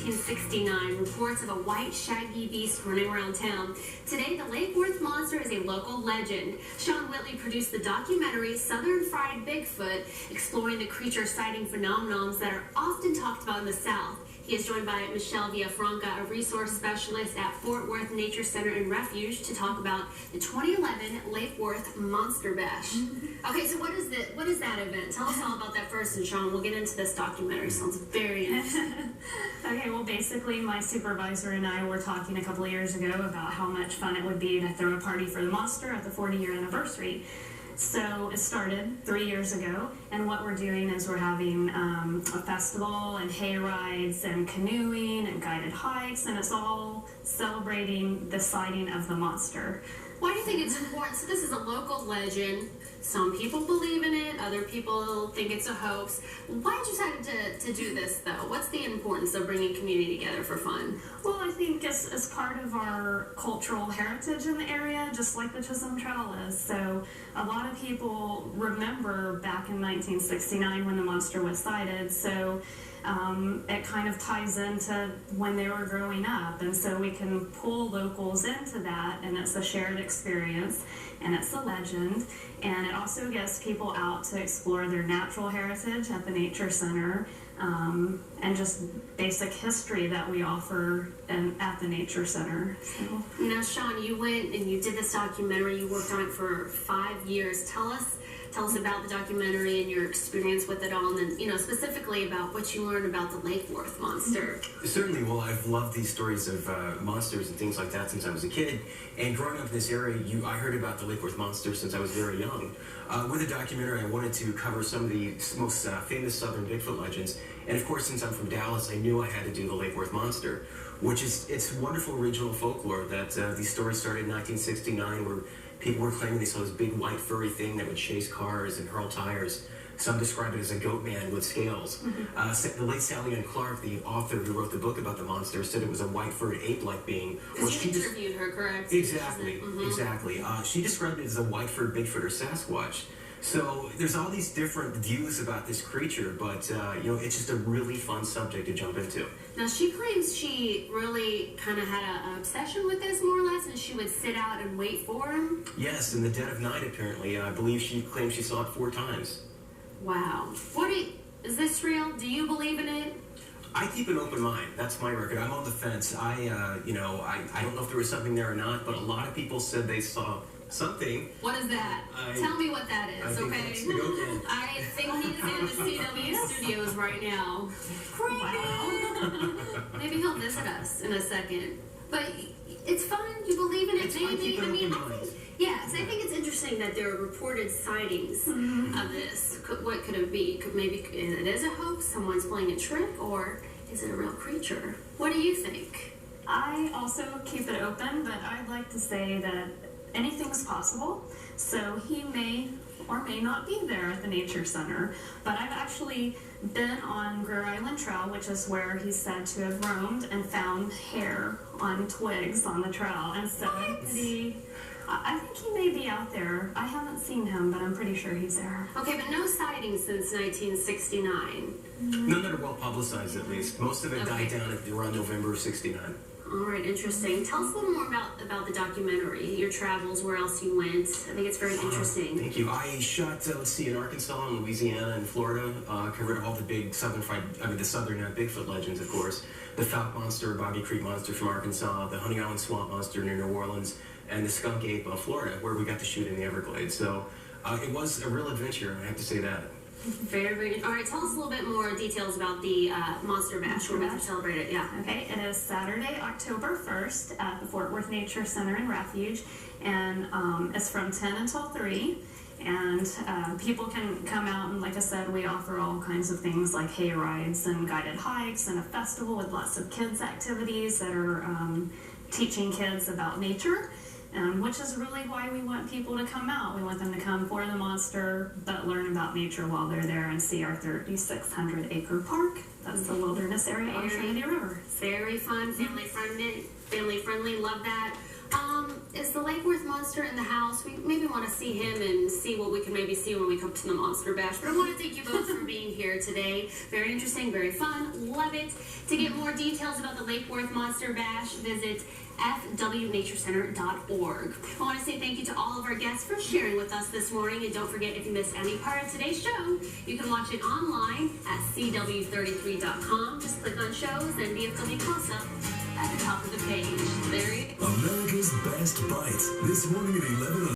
1969, reports of a white, shaggy beast running around town. Today, the Lake Worth monster is a local legend. Sean Whitley produced the documentary Southern Fried Bigfoot, exploring the creature sighting phenomenons that are often talked about in the South. He is joined by Michelle Villafranca, a resource specialist at Fort Worth Nature Center and Refuge, to talk about the 2011 Lake Worth Monster Bash. Okay, so what is that event? Tell us all about that first, and Sean, we'll get into this documentary. Sounds very interesting. Okay, well, basically, my supervisor and I were talking a couple of years ago about how much fun it would be to throw a party for the monster at the 40-year anniversary. So it started 3 years ago, and what we're doing is we're having a festival and hay rides and canoeing and guided hikes, and it's all celebrating the sighting of the monster. Why do you think it's important? So this is a local legend. Some people believe in it, other people think it's a hoax. Why did you decide to do this, though? What's the importance of bringing community together for fun? Well, I think it's part of our cultural heritage in the area, just like the Chisholm Trail is. So a lot of people remember back in 1969 when the monster was sighted. So it kind of ties into when they were growing up, and so we can pull locals into that, and it's a shared experience, and it's a legend, and it also gets people out to explore their natural heritage at the Nature Center, and just basic history that we offer at the Nature Center. So. Now, Sean, you went and you did this documentary. You worked on it for 5 years. Tell us about the documentary and your experience with it all, and then, specifically about what you learned about the Lake Worth monster. Certainly. Well, I've loved these stories of monsters and things like that since I was a kid. And growing up in this area, I heard about the Lake Worth monster since I was very young. With the documentary, I wanted to cover some of the most famous Southern Bigfoot legends. And of course, since I'm from Dallas, I knew I had to do the Lake Worth monster, which is, it's wonderful regional folklore that these stories started in 1969, where people were claiming they saw this big white furry thing that would chase cars and hurl tires. Some describe it as a goat man with scales. The late Sally Ann Clark, the author who wrote the book about the monster, said it was a white furred ape-like being. Because you interviewed her, correct? Exactly, exactly. She described it as a white furred Bigfoot or Sasquatch. So there's all these different views about this creature, but it's just a really fun subject to jump into. Now, she claims she really kind of had an obsession with this, more or less, and she would sit out and wait for him. Yes, in the dead of night, apparently. I believe she claimed she saw it 4 times. Wow. Is this real? Do you believe in it? I keep an open mind. That's my record. I'm on the fence. I don't know if there was something there or not, but a lot of people said they saw something. What is that? Tell me what that is, okay? I think he's in the CW studios right now. Wow. Maybe he'll visit us in a second. But it's fun. You believe in it, maybe? I think it's interesting that there are reported sightings of this. What could it be? Maybe it is a hoax, someone's playing a trick, or is it a real creature? What do you think? I also keep it open, but I'd like to say that anything's possible. So he may or may not be there at the Nature Center, but I've actually been on Greer Island Trail, which is where he's said to have roamed and found hair on twigs on the trail. And so I think he may be out there. I haven't seen him, but I'm pretty sure he's there. Okay, but no sightings since 1969. None that are well publicized, at least. Most of it died down around November of '69. All right, interesting. Tell us a little more about the documentary, your travels, where else you went. I think it's very interesting. Thank you. I shot, in Arkansas, and Louisiana, and Florida. Covered all the big the southern Bigfoot legends, of course. The Falk Monster, Bobby Creek Monster from Arkansas, the Honey Island Swamp Monster near New Orleans, and the Skunk Ape of Florida, where we got to shoot in the Everglades. So it was a real adventure, I have to say that. Very, very good. All right, tell us a little bit more details about the Monster Bash. We're about to celebrate it, yeah. Okay, it is Saturday, October 1st at the Fort Worth Nature Center and Refuge, and it's from 10 until 3, and people can come out, and like I said, we offer all kinds of things like hay rides and guided hikes and a festival with lots of kids' activities that are teaching kids about nature. Which is really why we want people to come out. We want them to come for the monster, but learn about nature while they're there and see our 3,600-acre park. That's the wilderness area on Trinity River. Very fun, family friendly. Love that. is the Lake Worth Monster in the house? We maybe want to see him and see what we can maybe see when we come to the Monster Bash. But I want to thank you both for being here today. Very interesting, very fun. Love it. To get more details about the Lake Worth Monster Bash, visit fwnaturecenter.org. I want to say thank you to all of our guests for sharing with us this morning. And don't forget, if you missed any part of today's show, you can watch it online at cw33.com. Just click on shows and DFW Closeup at the top of the page. There you go. America's Best Bites. This morning at 11.